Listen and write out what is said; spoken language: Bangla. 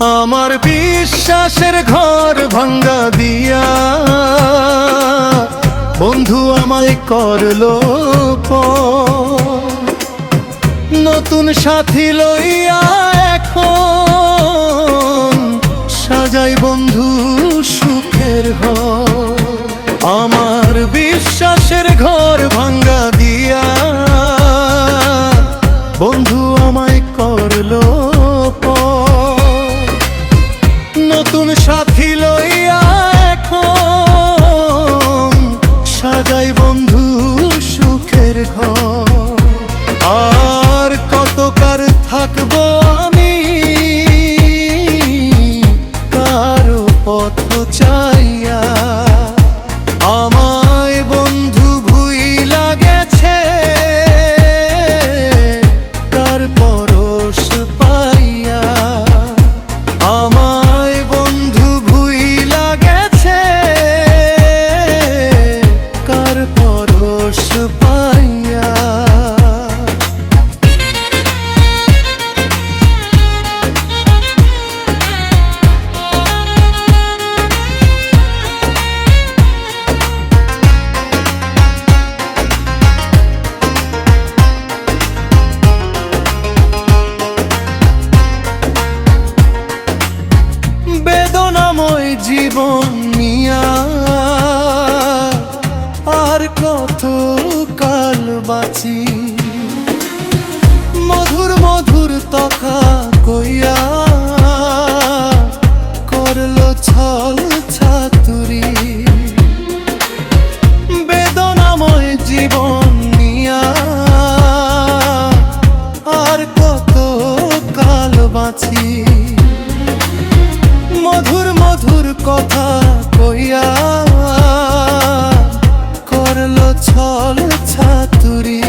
আমার বিশ্বাসের ঘর ভাঙ্গা দিয়া বন্ধু আমায় করলো পর। নতুন সাথী লইয়া এখন সাজাই বন্ধু সুখের ঘর। আমার বিশ্বাসের ঘর ভাঙ্গা দিয়া বন্ধু আমায় করলো পর। নতুন সাথী লইয়া এখন সাজাই বন্ধু সুখের ঘর। আর কতকার থাকবো আমি কারো পথ চাইয়া। আমায় বন্ধু ভুইলা গেছে তার পরশ পাইয়া। আমায় বন্ধু ভুইলা গেছে কার পরশ পাইয়া। বেদনাময় জীবন নিয়া আর কত কাল বাঁচি। মধুর মধুর তকা কইয়া করলো ছল ছাতুরি। বেদনাময় জীবন নিয়া আর কত কাল বাঁচি। মধুর মধুর কথা কইয়া করলো ছল ছাতুরি।